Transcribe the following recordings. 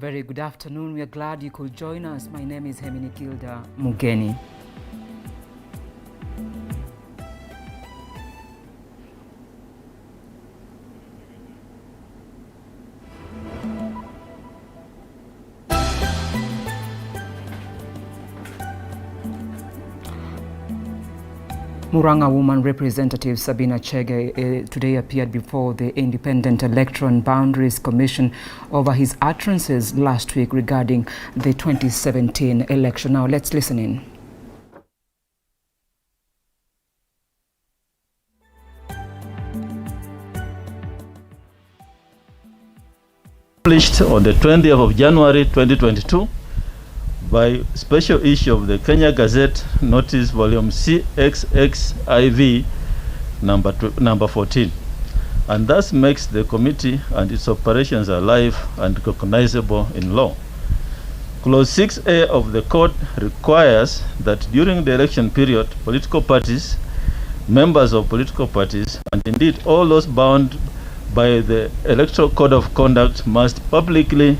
very good afternoon. We are glad you could join us. My name is Heminikilda Mugeni. Muranga woman representative Sabina Chege today appeared before the Independent Electoral and Boundaries Commission over his utterances last week regarding the 2017 election. Now let's listen in. Published on the 20th of January 2022 by special issue of the Kenya Gazette Notice Volume CXXIV number 14, and thus makes the committee and its operations alive and recognizable in law. Clause 6A of the Code requires that during the election period, political parties, members of political parties, and indeed all those bound by the Electoral Code of Conduct must publicly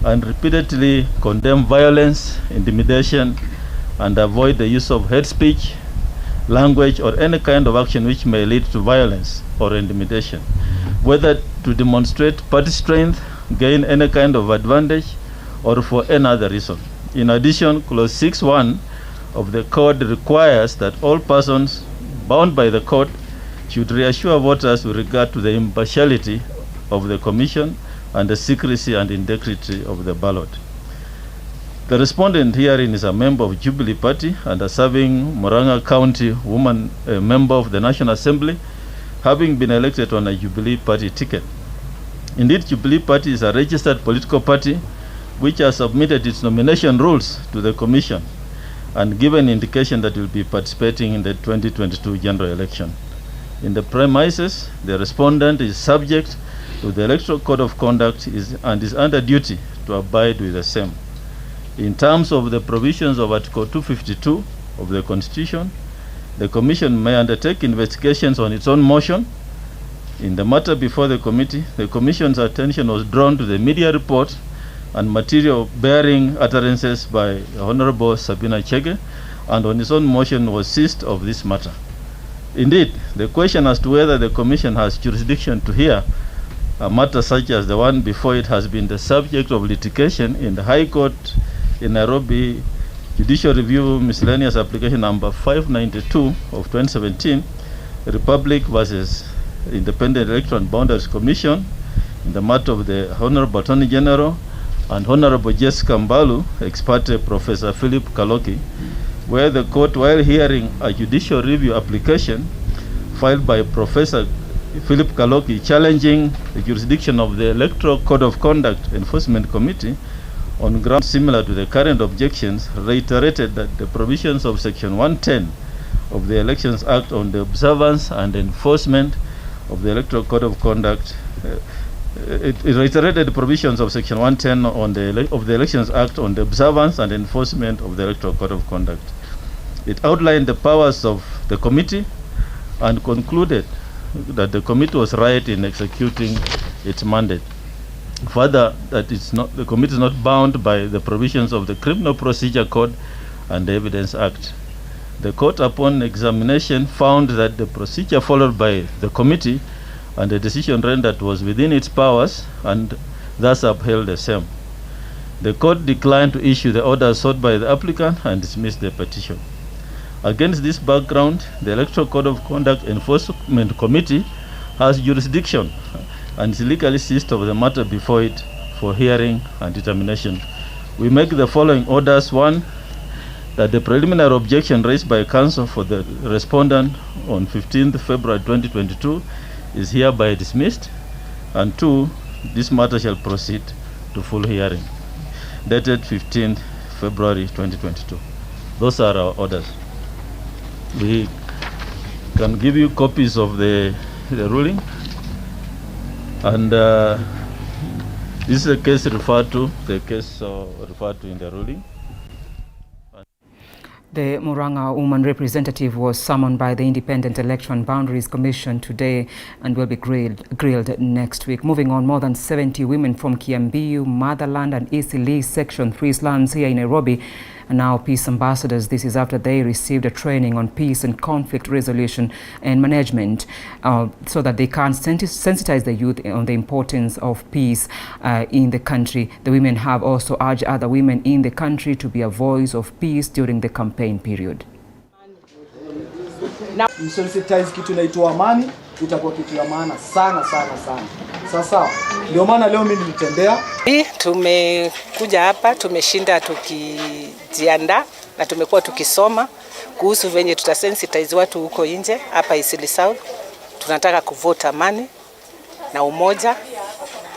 and repeatedly condemn violence, intimidation, and avoid the use of hate speech, language, or any kind of action which may lead to violence or intimidation, whether to demonstrate party strength, gain any kind of advantage, or for any other reason. In addition, Clause 6.1 of the Code requires that all persons bound by the Code should reassure voters with regard to the impartiality of the Commission and the secrecy and integrity of the ballot. The respondent herein is a member of Jubilee Party and a serving Muranga County woman, a member of the National Assembly, having been elected on a Jubilee Party ticket. Indeed, Jubilee Party is a registered political party which has submitted its nomination rules to the Commission and given indication that it will be participating in the 2022 general election. In the premises, the respondent is subject to the Electoral Code of Conduct and is under duty to abide with the same. In terms of the provisions of Article 252 of the Constitution, the Commission may undertake investigations on its own motion. In the matter before the committee, the Commission's attention was drawn to the media report and material bearing utterances by Honorable Sabina Chege, and on its own motion was seized of this matter. Indeed, the question as to whether the Commission has jurisdiction to hear a matter such as the one before it has been the subject of litigation in the High Court in Nairobi, Judicial Review Miscellaneous Application number 592 of 2017, Republic versus Independent Electoral and Boundaries Commission, in the matter of the Honorable Attorney General and Honorable Jessica Mbalu, ex parte Professor Philip Kaloki, where the court, while hearing a judicial review application filed by Professor Philip Kaloki challenging the jurisdiction of the Electoral Code of Conduct Enforcement Committee on grounds similar to the current objections, reiterated that the provisions of Section 110 of the Elections Act on the observance and enforcement of the Electoral Code of Conduct, it reiterated the provisions of Section 110 of the Elections Act on the observance and enforcement of the Electoral Code of Conduct. It outlined the powers of the committee and concluded that the committee was right in executing its mandate. Further, that the committee is not bound by the provisions of the Criminal Procedure Code and the Evidence Act. The court, upon examination, found that the procedure followed by the committee and the decision rendered was within its powers and thus upheld the same. The court declined to issue the order sought by the applicant and dismissed the petition. Against this background, the Electoral Code of Conduct Enforcement Committee has jurisdiction and is legally seized of the matter before it for hearing and determination. We make the following orders. 1, that the preliminary objection raised by counsel for the respondent on 15th February 2022 is hereby dismissed. And 2, this matter shall proceed to full hearing. Dated 15th February 2022. Those are our orders. We can give you copies of the ruling, and this is a case referred to, in the ruling. The Muranga woman representative was summoned by the Independent Election Boundaries Commission today and will be grilled next week. Moving on, more than 70 women from Kiambu, Motherland and Eastleigh Section 3 slums here in Nairobi are now peace ambassadors. This is after they received a training on peace and conflict resolution and management so that they can sensitize the youth on the importance of peace in the country. The women have also urged other women in the country to be a voice of peace during the campaign period. Msensitize kitu inaitwa amani, itakuwa kitu ya maana sana. Sasa ndio maana leo mimi nilitembea. Tumekuja hapa, tumeshinda tukijiandaa na tumekuwa tukisoma kuhusu venye tutasensitize watu huko nje. Hapa Eastleigh South tunataka kuvote amani na umoja.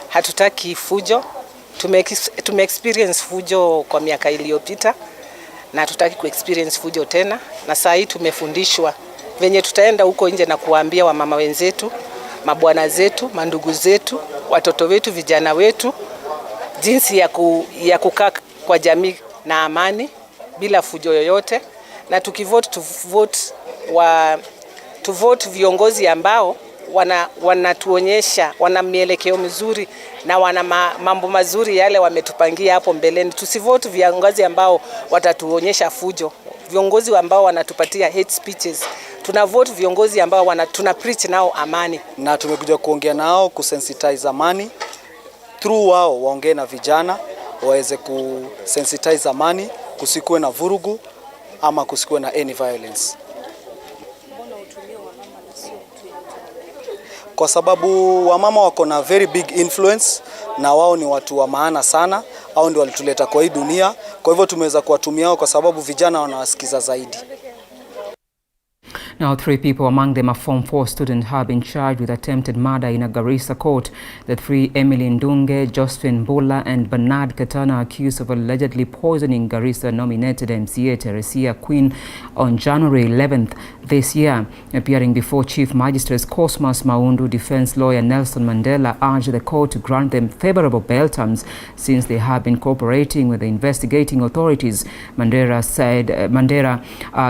Hatutaki fujo. Tume-experience fujo kwa miaka iliyopita na hatutaki ku-experience fujo tena. Na saa hii tumefundishwa venye tutaenda huko nje na kuwaambia wamama wenzetu, mabwana zetu, mandugu zetu, watoto wetu, vijana wetu jinsi ya kukaa kwa jamii na amani bila fujo yoyote, na tukivote tuvote viongozi ambao wanatuonyesha wana mielekeo mizuri na wana mambo mazuri yale wametupangia hapo mbeleni. Tusivote viongozi ambao watatuonyesha fujo, viongozi ambao wanatupatia hate speeches. Tunavote viongozi ambao tuna preach nao amani, na tumekuja kuongea nao kusensitize amani through wao waongee na vijana waweze kusensitize amani, kusikuwe na vurugu ama kusikuwe na any violence. Kwa sababu wamama wako na very big influence na wao ni watu wa maana sana, au ndio walituleta kwa hii dunia. Kwa hivyo tumeweza kuwatumia wao kwa sababu vijana wanawasikiza zaidi. Now, 3 people, among them a Form 4 student, have been charged with attempted murder in a Garissa court. The 3, Emily Ndunge, Josephine Bula and Bernard Katana, are accused of allegedly poisoning Garissa-nominated MCA Teresia Queen on January 11th this year. Appearing before Chief Magistrate Cosmas Maundu, defense lawyer Nelson Mandela urged the court to grant them favorable bail terms since they have been cooperating with the investigating authorities. Mandela said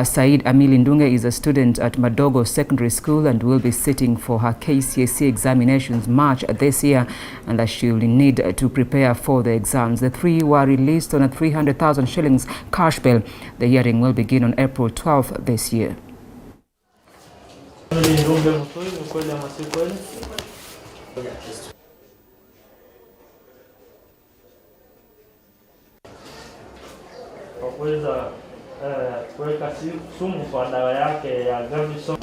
Said Emily Ndunge is a student at Madogo Secondary School and will be sitting for her KCSE examinations March this year, and that she will need to prepare for the exams. The 3 were released on a 300,000 shillings cash bail. The hearing will begin on April 12th this year. kuweka sumu kwa dawa yake ya Gavison.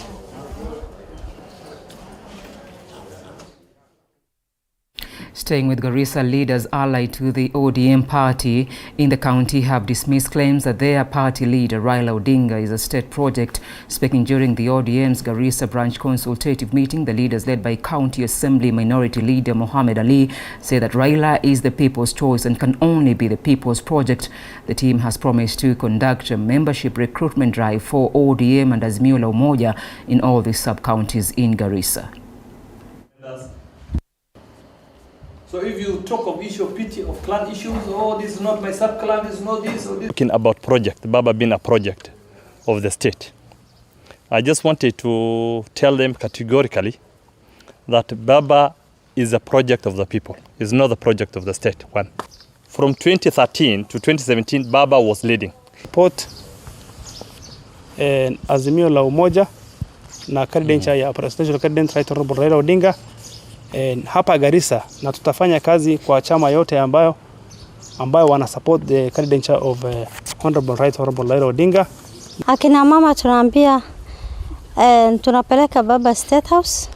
Staying with Garissa, leaders allied to the ODM party in the county have dismissed claims that their party leader, Raila Odinga, is a state project. Speaking during the ODM's Garissa branch consultative meeting, the leaders led by County Assembly Minority Leader Mohammed Ali say that Raila is the people's choice and can only be the people's project. The team has promised to conduct a membership recruitment drive for ODM and Azimio la Umoja in all the sub-counties in Garissa. So if you talk of issue of pity of clan issues, oh, this is not my sub-clan, this is not this or this. Talking about project, BABA being a project of the state, I just wanted to tell them categorically that BABA is a project of the people. It's not the project of the state. One. From 2013 to 2017, BABA was leading. Support Azimio la Umoja na candidate ya presidential candidate Raila Odinga hapa Garissa, na tutafanya kazi kwa chama yote ambayo wana support the candidature of Honorable Raila Odinga. Akina mama tunaambia tunapeleka Baba State House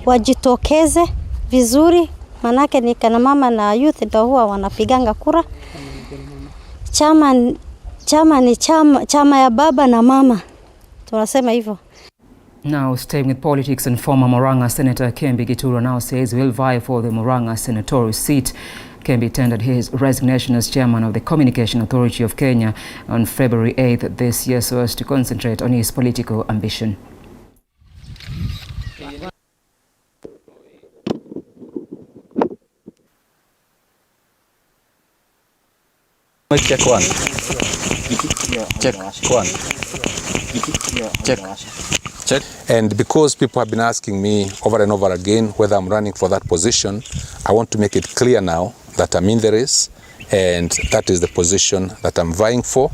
wajitokeze vizuri, manake ni kana mama na youth ndio huwa wanapiganga kura. Chama ni chama ya baba na mama, tunasema hivyo. Now, staying with politics, and former Muranga Senator Bigitura now says he will vie for the Muranga senatorial seat. Kembi tendered his resignation as chairman of the Communication Authority of Kenya on February 8th this year so as to concentrate on his political ambition. Check one. Check. One. Check. Check. And because people have been asking me over and over again whether I'm running for that position, I want to make it clear now that I'm in the race, and that is the position that I'm vying for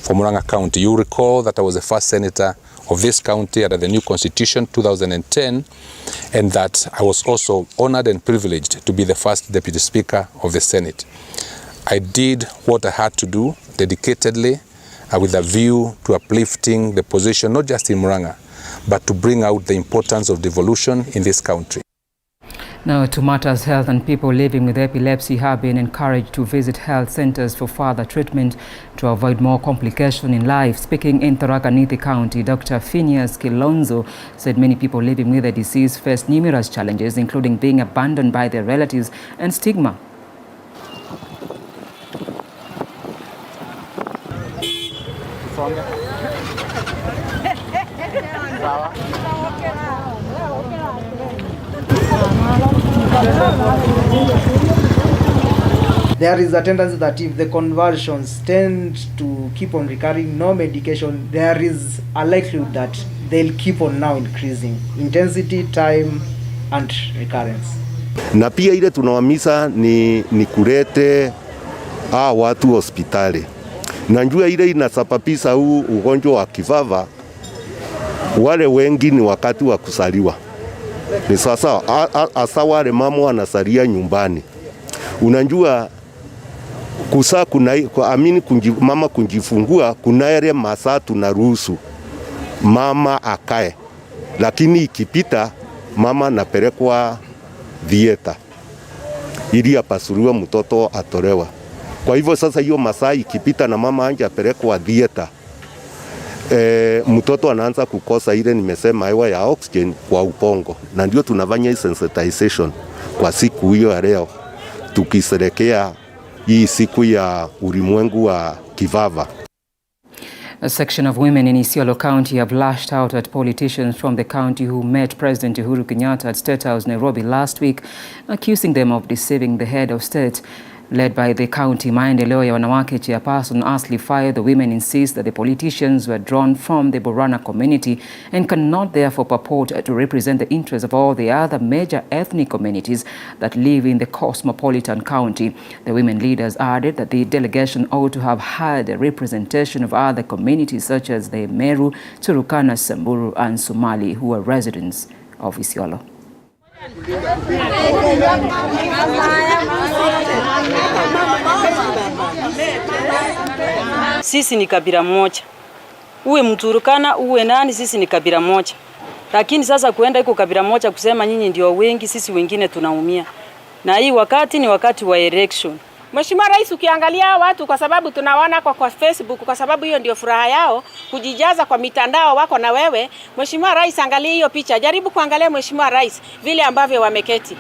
Muranga County. You recall that I was the first senator of this county under the new constitution 2010, and that I was also honored and privileged to be the first deputy speaker of the Senate. I did what I had to do dedicatedly with a view to uplifting the position, not just in Muranga, but to bring out the importance of devolution in this country. Now to matters health, and people living with epilepsy have been encouraged to visit health centers for further treatment to avoid more complication in life. Speaking in Tharaka Nithi County, Dr. Phineas Kilonzo said many people living with the disease face numerous challenges, including being abandoned by their relatives and stigma. There is a tendency that if the conversions tend to keep on recurring, no medication, there is a likelihood that they'll keep on now increasing intensity, time and recurrence. Na pia ile tunawamisa ni kulete watu hospitali. Najua ile inasababisha huu ugonjwa wa kifava, wale wengi ni wakati wa kusaliwa. Ni sasa asa wale mama wanasalia nyumbani. Unajua kusa mama kunjifungua kuna yale masaa tunaruhusu mama akae, lakini ikipita mama napelekwa dieta ili apasuliwe mtoto atolewa. Kwa hivyo sasa hiyo masaa ikipita na mama anje apelekwa dieta, mtoto anaanza kukosa ile nimesema hewa ya oxygen kwa ubongo, na ndio tunafanya hii sensitization kwa siku hiyo ya leo tukisherekea hii siku ya ulimwengu wa kivava. A section of women in Isiolo County have lashed out at politicians from the county who met President Uhuru Kenyatta at State House, Nairobi last week, accusing them of deceiving the head of state. Led by the county maendeleo ya wanawake chairperson Asli Fayo, the women insist that the politicians were drawn from the Borana community and cannot therefore purport to represent the interests of all the other major ethnic communities that live in the cosmopolitan county. The women leaders added that the delegation ought to have had a representation of other communities such as the Meru, Turukana, Samburu and Somali who are residents of Isiolo. Sisi ni kabila moja. Uwe Mturukana, uwe nani, sisi ni kabila moja. Lakini sasa kuenda iko kabila moja kusema nyinyi ndio wengi, sisi wengine tunaumia. Na hii wakati ni wakati wa election. Mheshimiwa Rais, ukiangalia watu kwa sababu tunaona kwa Facebook, kwa sababu hiyo ndio furaha yao kujijaza kwa mitandao wako na wewe. Mheshimiwa Rais, angalia hiyo picha. Jaribu kuangalia Mheshimiwa Rais vile ambavyo wameketi.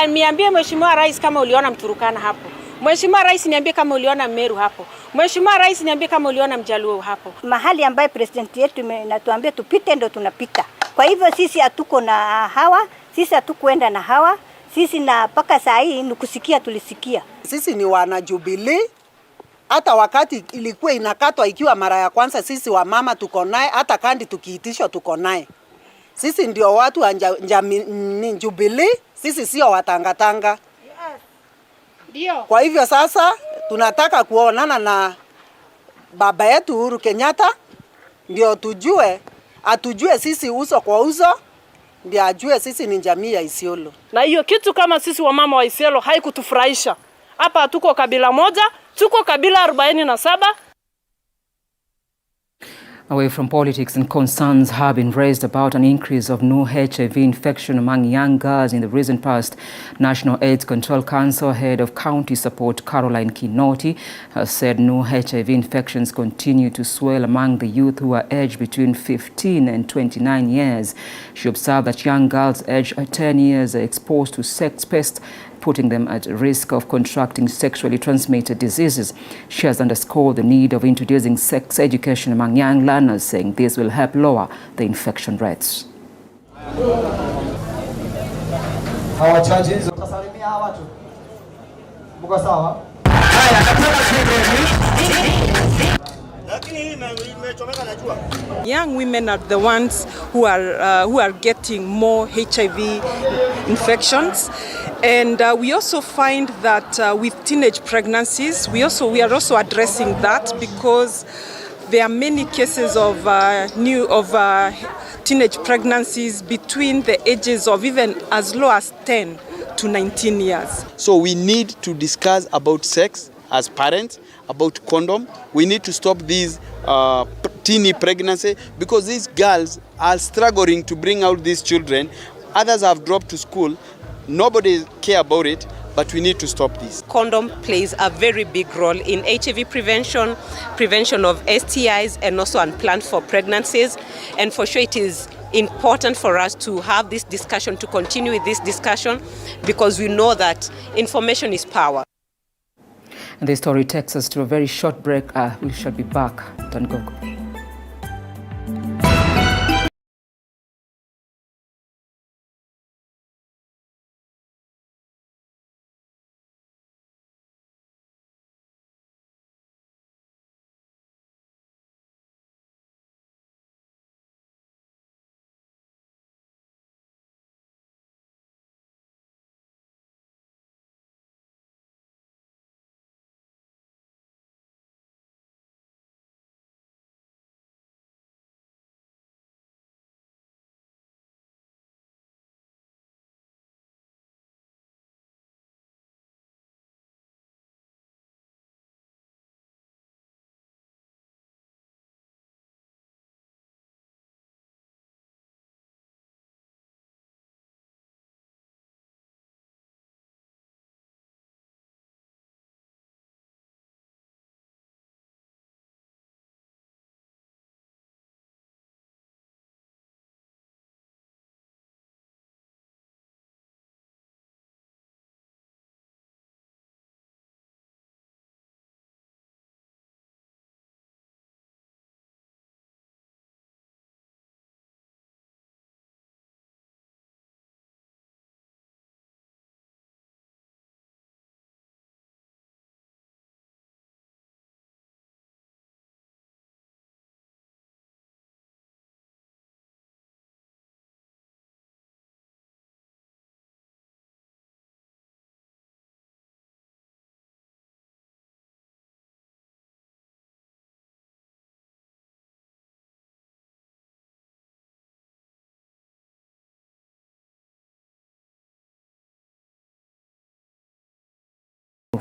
Niambie Mheshimiwa Rais kama uliona Mturukana hapo. Mheshimiwa Rais, niambie kama uliona Meru hapo. Mheshimiwa Rais, niambie kama uliona Mjaluo hapo. Mahali ambaye president yetu inatuambia tupite ndo tunapita. Kwa hivyo sisi hatuko na hawa, sisi hatukwenda na hawa. Sisi na paka saa hii nukusikia tulisikia. Sisi ni wana Jubilee. Hata wakati ilikuwa inakatwa ikiwa mara ya kwanza sisi wa mama tuko naye, hata kandi tukiitishwa tuko naye. Sisi ndio watu wa Jubilee, sisi sio watangatanga. Ndio. Kwa hivyo sasa tunataka kuonana na baba yetu Uhuru Kenyatta ndio atujue sisi uso kwa uso. Ndio ajue sisi ni jamii ya Isiolo. Na hiyo kitu kama sisi wa mama wa Isiolo haikutufurahisha. Hapa tuko kabila moja, tuko kabila 47. Away from politics, and concerns have been raised about an increase of new HIV infection among young girls in the recent past. National AIDS Control Council head of county support Caroline Kinoti has said new HIV infections continue to swell among the youth who are aged between 15 and 29 years. She observed that young girls aged 10 years are exposed to sex pests, putting them at risk of contracting sexually transmitted diseases. She has underscored the need of introducing sex education among young learners, saying this will help lower the infection rates. Young women are the ones who are getting more HIV infections, and we also find that with teenage pregnancies, we are also addressing that because there are many cases of teenage pregnancies between the ages of even as low as 10 to 19 years. So we need to discuss about sex as parents, about condom. We need to stop these teeny pregnancy because these girls are struggling to bring out these children. Others have dropped to school. Nobody care about it, but we need to stop this. Condom plays a very big role in HIV prevention, prevention of STIs, and also unplanned for pregnancies. And for sure it is important for us to have this discussion, to continue with this discussion, because we know that information is power. And this story takes us to a very short break. We shall be back. Don't go.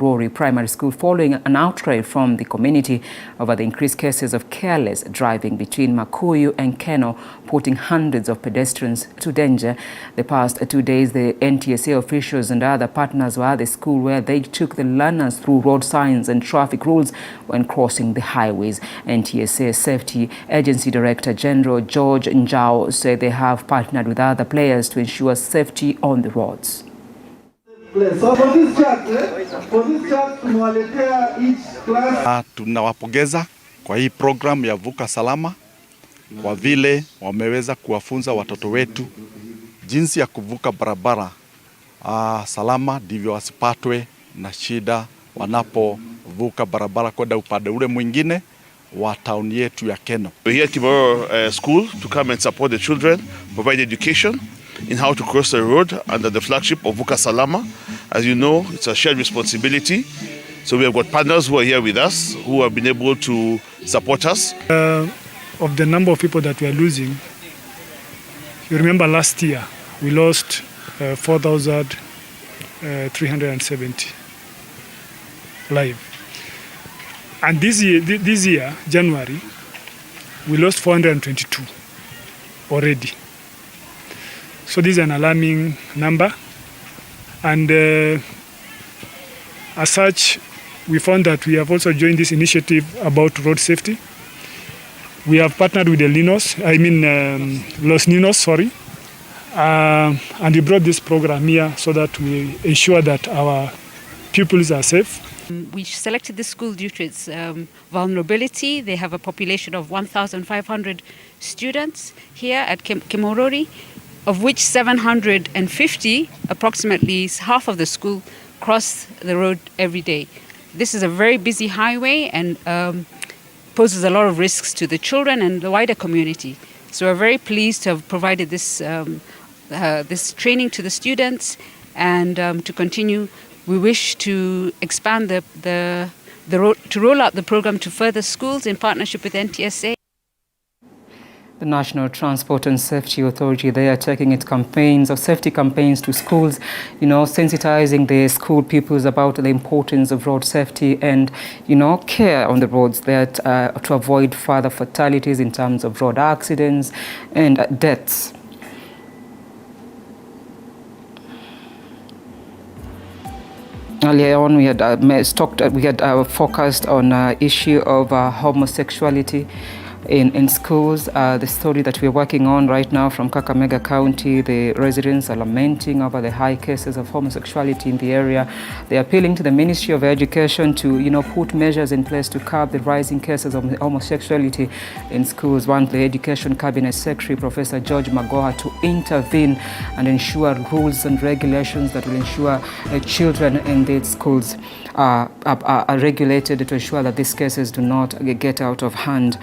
Rory Primary School following an outcry from the community over the increased cases of careless driving between Makuyu and Keno, putting hundreds of pedestrians to danger. The past 2 days, the NTSA officials and other partners were at the school where they took the learners through road signs and traffic rules when crossing the highways. NTSA Safety Agency Director General George Njao said they have partnered with other players to ensure safety on the roads. So for this chart tumewaletea each class. Tunawapongeza kwa hii program ya Vuka Salama kwa vile wameweza kuwafunza watoto wetu jinsi ya kuvuka barabara salama, ndivyo wasipatwe na shida wanapovuka barabara kwenda upande ule mwingine wa town yetu ya Keno. We're here tomorrow school to come and support the children, provide education in how to cross the road under the flagship of Vuka Salama. As you know, it's a shared responsibility. So we have got partners who are here with us, who have been able to support us. Of the number of people that we are losing, you remember last year, we lost 4,370 live. And this year, January, we lost 422 already. So this is an alarming number, and as such, we found that we have also joined this initiative about road safety. We have partnered with the Los Ninos, and we brought this program here so that we ensure that our pupils are safe. We selected this school due to its vulnerability. They have a population of 1,500 students here at Kimorori, of which 750, approximately half of the school, cross the road every day. This is a very busy highway, and poses a lot of risks to the children and the wider community. So we're very pleased to have provided this this training to the students, and to continue, we wish to expand to roll out the program to further schools in partnership with NTSA. The National Transport and Safety Authority, they are taking its campaigns or safety campaigns to schools, sensitizing the school pupils about the importance of road safety and, care on the roads that to avoid further fatalities in terms of road accidents and deaths. Earlier on, we had focused on issue of homosexuality in schools. The story that we're working on right now from Kakamega County, the residents are lamenting over the high cases of homosexuality in the area. They're appealing to the Ministry of Education to, put measures in place to curb the rising cases of homosexuality in schools. Want the Education Cabinet Secretary, Professor George Magoha, to intervene and ensure rules and regulations that will ensure children in the schools are regulated to ensure that these cases do not get out of hand.